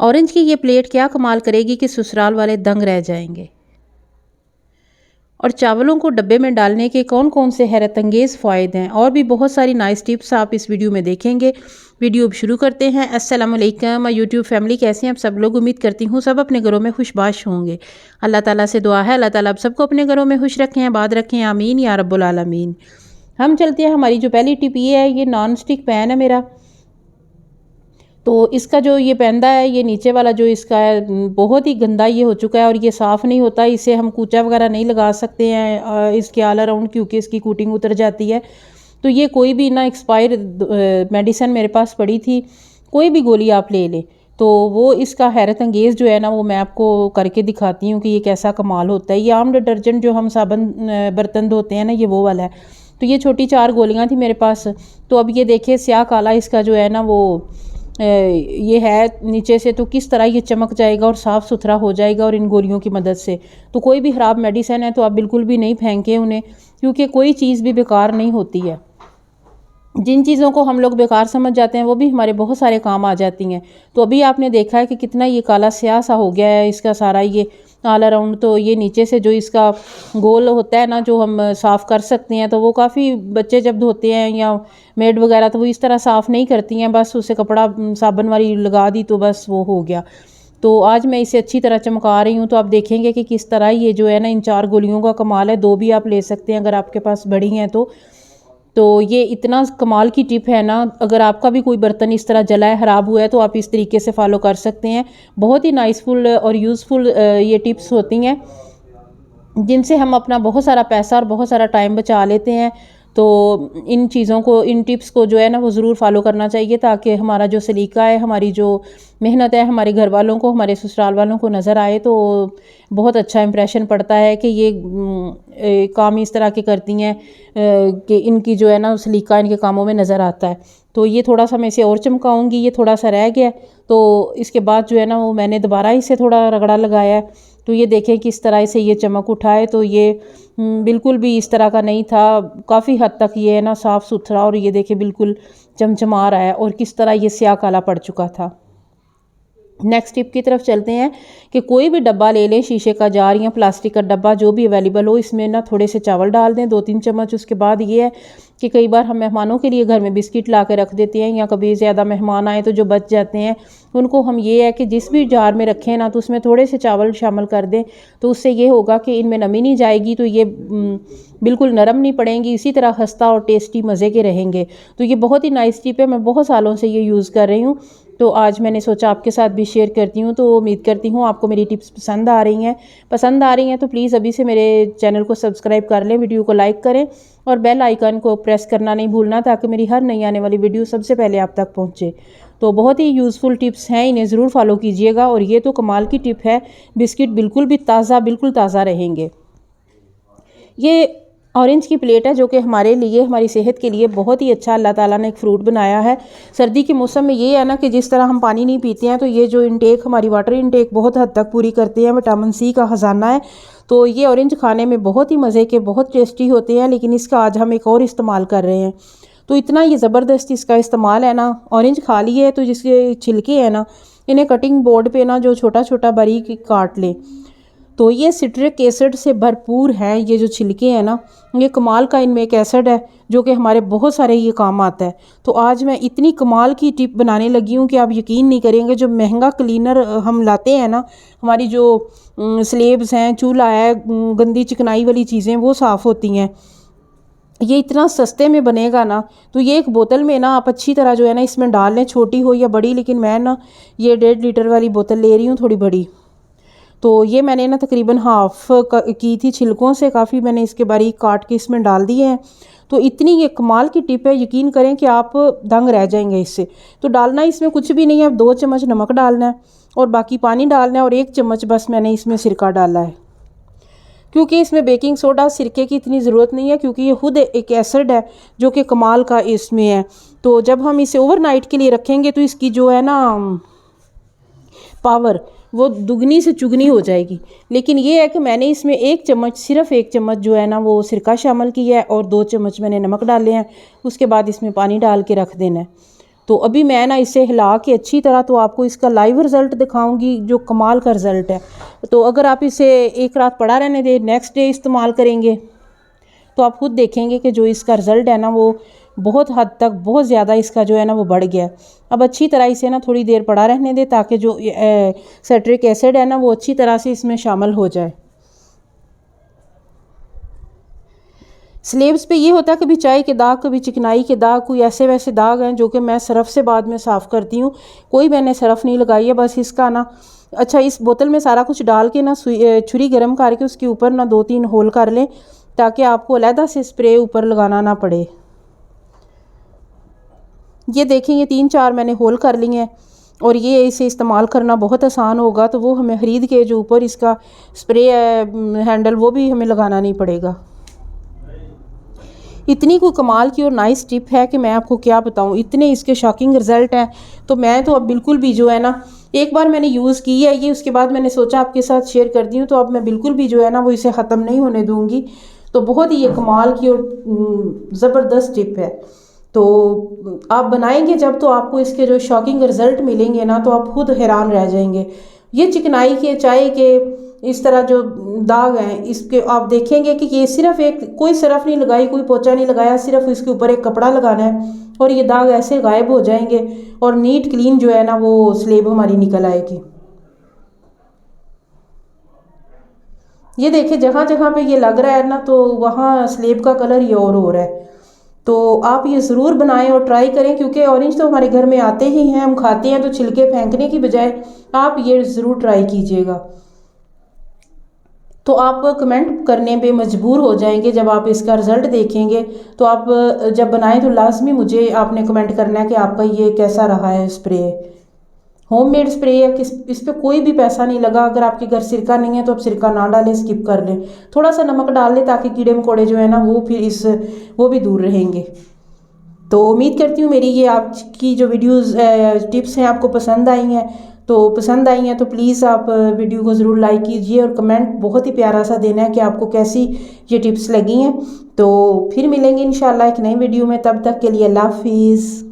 Orange की ये plate क्या कमाल करेगी कि ससुराल वाले दंग रह जाएंगे। और चावलों को डब्बे में डालने के कौन कौन से हैरत अंगेज़ फ़ायदे हैं और भी बहुत सारी नाइस टिप्स आप इस वीडियो में देखेंगे। वीडियो अब शुरू करते हैं। अस्सलाम वालेकुम यूट्यूब फैमिली, कैसे हैं आप सब लोग? उम्मीद करती हूँ सब अपने घरों में खुशबाश होंगे। अल्लाह ताला से दुआ है, अल्लाह ताला आप सबको अपने घरों में खुश रखें, आबाद रखें, आमीन या रब्बुल आलमीन। हम चलते हैं, हमारी जो पहली टिप ये है, ये नॉन स्टिक पैन है मेरा। तो इसका जो ये पैंदा है, ये नीचे वाला जो इसका है, बहुत ही गंदा ये हो चुका है और ये साफ़ नहीं होता। इसे हम कूचा वगैरह नहीं लगा सकते हैं इसके ऑल अराउंड, क्योंकि इसकी कोटिंग उतर जाती है। तो ये कोई भी ना एक्सपायर मेडिसिन मेरे पास पड़ी थी, कोई भी गोली आप ले लें तो वो इसका हैरत अंगेज़ जो है ना, वो मैं आपको करके दिखाती हूँ कि ये कैसा कमाल होता है। ये आम डिटर्जेंट जो हम साबुन बर्तन धोते हैं ना, ये वो वाला है। तो ये छोटी 4 गोलियाँ थी मेरे पास। तो अब ये देखिए स्याह काला इसका जो है ना वो ये है नीचे से, तो किस तरह ये चमक जाएगा और साफ़ सुथरा हो जाएगा और इन गोलियों की मदद से। तो कोई भी ख़राब मेडिसिन है तो आप बिल्कुल भी नहीं फेंकें उन्हें, क्योंकि कोई चीज़ भी बेकार नहीं होती है। जिन चीज़ों को हम लोग बेकार समझ जाते हैं वो भी हमारे बहुत सारे काम आ जाती हैं। तो अभी आपने देखा है कि कितना ये काला स्याह सा हो गया है इसका सारा ये ऑल अराउंड। तो ये नीचे से जो इसका गोल होता है ना, जो हम साफ़ कर सकते हैं, तो वो काफ़ी बच्चे जब धोते हैं या मेड वगैरह, तो वो इस तरह साफ़ नहीं करती हैं, बस उसे कपड़ा साबुन वाली लगा दी तो बस वो हो गया। तो आज मैं इसे अच्छी तरह चमका रही हूँ, तो आप देखेंगे कि किस तरह ये जो है ना, इन 4 गोलियों का कमाल है। 2 भी आप ले सकते हैं अगर आपके पास बड़ी हैं तो ये इतना कमाल की टिप है ना। अगर आपका भी कोई बर्तन इस तरह जला है, ख़राब हुआ है, तो आप इस तरीके से फॉलो कर सकते हैं। बहुत ही नाइसफुल और यूज़फुल ये टिप्स होती हैं, जिनसे हम अपना बहुत सारा पैसा और बहुत सारा टाइम बचा लेते हैं। तो इन चीज़ों को, इन टिप्स को जो है ना वो ज़रूर फॉलो करना चाहिए, ताकि हमारा जो सलीका है, हमारी जो मेहनत है, हमारे घर वालों को, हमारे ससुराल वालों को नज़र आए, तो बहुत अच्छा इंप्रेशन पड़ता है कि ये काम इस तरह के करती हैं कि इनकी जो है ना सलीका इनके कामों में नज़र आता है। तो ये थोड़ा सा मैं इसे और चमकाऊँगी, ये थोड़ा सा रह गया, तो इसके बाद जो है ना वो मैंने दोबारा इसे थोड़ा रगड़ा लगाया है। तो ये देखें किस तरह से ये चमक उठाए। तो ये बिल्कुल भी इस तरह का नहीं था, काफ़ी हद तक ये है ना साफ़ सुथरा, और ये देखें बिल्कुल चमचमा रहा है और किस तरह ये स्याह काला पड़ चुका था। नेक्स्ट टिप की तरफ चलते हैं कि कोई भी डब्बा ले लें, शीशे का जार या प्लास्टिक का डब्बा जो भी अवेलेबल हो, इसमें ना थोड़े से चावल डाल दें, 2-3 चम्मच। उसके बाद ये है कि कई बार हम मेहमानों के लिए घर में बिस्किट ला के रख देते हैं, या कभी ज़्यादा मेहमान आए तो जो बच जाते हैं उनको हम ये है कि जिस भी जार में रखें ना, तो उसमें थोड़े से चावल शामिल कर दें। तो उससे ये होगा कि इनमें नमी नहीं जाएगी, तो ये बिल्कुल नरम नहीं पड़ेंगी, इसी तरह खस्ता और टेस्टी मज़े के रहेंगे। तो ये बहुत ही नाइस टिप है, मैं बहुत सालों से ये यूज़ कर रही हूँ, तो आज मैंने सोचा आपके साथ भी शेयर करती हूँ। तो उम्मीद करती हूँ आपको मेरी टिप्स पसंद आ रही हैं। तो प्लीज़ अभी से मेरे चैनल को सब्सक्राइब कर लें, वीडियो को लाइक करें और बेल आइकन को प्रेस करना नहीं भूलना, ताकि मेरी हर नई आने वाली वीडियो सबसे पहले आप तक पहुँचे। तो बहुत ही यूज़फुल टिप्स हैं, इन्हें ज़रूर फॉलो कीजिएगा। और ये तो कमाल की टिप है, बिल्कुल बिल्कुल ताज़ा रहेंगे। ये ऑरेंज की प्लेट है, जो कि हमारे लिए, हमारी सेहत के लिए बहुत ही अच्छा अल्लाह ताला ने एक फ़्रूट बनाया है। सर्दी के मौसम में ये है ना कि जिस तरह हम पानी नहीं पीते हैं, तो ये जो इनटेक, हमारी वाटर इनटेक बहुत हद तक पूरी करते हैं। विटामिन सी का ख़जाना है। तो ये ऑरेंज खाने में बहुत ही मज़े के, बहुत टेस्टी होते हैं, लेकिन इसका आज हम एक और इस्तेमाल कर रहे हैं। तो इतना ये ज़बरदस्त इसका इस्तेमाल है ना। ऑरेंज खा लिए है तो जिसके छिलके हैं ना, इन्हें कटिंग बोर्ड पे ना जो छोटा छोटा बारीक काट लें। तो ये सिट्रिक एसिड से भरपूर हैं, ये जो छिलके हैं ना, ये कमाल का इनमें एक एसिड है जो कि हमारे बहुत सारे ये काम आता है। तो आज मैं इतनी कमाल की टिप बनाने लगी हूँ कि आप यकीन नहीं करेंगे। जो महंगा क्लीनर हम लाते हैं ना, हमारी जो स्लेब्स हैं, चूल्हा है, गंदी चिकनाई वाली चीज़ें वो साफ़ होती हैं, ये इतना सस्ते में बनेगा ना। तो ये एक बोतल में ना आप अच्छी तरह जो है ना इसमें डाल लें, छोटी हो या बड़ी। लेकिन मैं ना ये 1.5 लीटर वाली बोतल ले रही हूँ, थोड़ी बड़ी। तो ये मैंने ना तकरीबन हाफ़ की थी, छिलकों से काफ़ी मैंने इसके बारीक काट के इसमें डाल दिए हैं। तो इतनी ये कमाल की टिप है, यकीन करें कि आप दंग रह जाएंगे इससे। तो डालना इसमें कुछ भी नहीं है, 2 चम्मच नमक डालना है और बाकी पानी डालना है, और 1 चम्मच बस मैंने इसमें सिरका डाला है, क्योंकि इसमें बेकिंग सोडा, सिरके की इतनी ज़रूरत नहीं है, क्योंकि ये खुद एक एसिड है जो कि कमाल का इसमें है। तो जब हम इसे ओवरनाइट के लिए रखेंगे तो इसकी जो है ना पावर वो दुगनी से चुगनी हो जाएगी। लेकिन ये है कि मैंने इसमें 1 चम्मच, सिर्फ 1 चम्मच जो है ना वो सिरका शामिल किया है और 2 चम्मच मैंने नमक डाले हैं। उसके बाद इसमें पानी डाल के रख देना है। तो अभी मैं ना इसे हिला के अच्छी तरह तो आपको इसका लाइव रिज़ल्ट दिखाऊंगी, जो कमाल का रिज़ल्ट है। तो अगर आप इसे एक रात पड़ा रहने दें, नेक्स्ट डे इस्तेमाल करेंगे, तो आप खुद देखेंगे कि जो इसका रिज़ल्ट है ना वो बहुत हद तक बहुत ज़्यादा इसका जो है ना वो बढ़ गया। अब अच्छी तरह इसे ना थोड़ी देर पड़ा रहने दें ताकि जो सिट्रिक एसिड है ना वो अच्छी तरह से इसमें शामिल हो जाए। स्लेब्स पे ये होता है कभी चाय के दाग, कभी चिकनाई के दाग, कोई ऐसे वैसे दाग हैं जो कि मैं सरफ़ से बाद में साफ़ करती हूँ। कोई मैंने सरफ़ नहीं लगाई है, बस इसका ना अच्छा इस बोतल में सारा कुछ डाल के ना छुरी गर्म करके उसके ऊपर ना 2-3 होल कर लें ताकि आपको अलहदा से स्प्रे ऊपर लगाना ना पड़े। ये देखें, ये 3-4 मैंने होल कर लिए हैं और ये इसे इस्तेमाल करना बहुत आसान होगा। तो वो हमें ख़रीद के जो ऊपर इसका स्प्रे है हैंडल, वो भी हमें लगाना नहीं पड़ेगा। इतनी कोई कमाल की और नाइस टिप है कि मैं आपको क्या बताऊं, इतने इसके शॉकिंग रिज़ल्ट हैं। तो मैं तो अब बिल्कुल भी जो है ना, एक बार मैंने यूज़ की है ये, उसके बाद मैंने सोचा आपके साथ शेयर कर दी हूँ, तो अब मैं बिल्कुल भी जो है ना वो इसे ख़त्म नहीं होने दूँगी। तो बहुत ही ये कमाल की और ज़बरदस्त टिप है। तो आप बनाएंगे जब, तो आपको इसके जो शॉकिंग रिज़ल्ट मिलेंगे ना तो आप खुद हैरान रह जाएंगे। ये चिकनाई के, चाय के इस तरह जो दाग हैं इसके आप देखेंगे कि ये सिर्फ एक, कोई सरफ नहीं लगाई, कोई पोछा नहीं लगाया, सिर्फ इसके ऊपर एक कपड़ा लगाना है और ये दाग ऐसे गायब हो जाएंगे और नीट क्लीन जो है ना वो स्लेब हमारी निकल आएगी। ये देखिए जहाँ जहाँ पे ये लग रहा है ना तो वहाँ स्लेब का कलर ये और हो रहा है। तो आप ये ज़रूर बनाएं और ट्राई करें, क्योंकि ऑरेंज तो हमारे घर में आते ही हैं, हम खाते हैं, तो छिलके फेंकने की बजाय आप ये ज़रूर ट्राई कीजिएगा। तो आप कमेंट करने पे मजबूर हो जाएंगे जब आप इसका रिज़ल्ट देखेंगे। तो आप जब बनाएं तो लाजमी मुझे आपने कमेंट करना है कि आपका ये कैसा रहा है स्प्रे। होममेड स्प्रे है, इस पे कोई भी पैसा नहीं लगा। अगर आपके घर सिरका नहीं है तो आप सिरका ना डालें, स्किप कर लें, थोड़ा सा नमक डाल लें ताकि कीड़े मकोड़े जो है ना वो फिर वो भी दूर रहेंगे। तो उम्मीद करती हूँ मेरी ये आपकी जो वीडियोस टिप्स हैं आपको पसंद आई हैं। तो पसंद आई हैं तो प्लीज़ आप वीडियो को ज़रूर लाइक कीजिए और कमेंट बहुत ही प्यारा सा देना है कि आपको कैसी ये टिप्स लगी हैं। तो फिर मिलेंगे इंशाल्लाह एक नई वीडियो में, तब तक के लिए अल्लाह हाफिज़।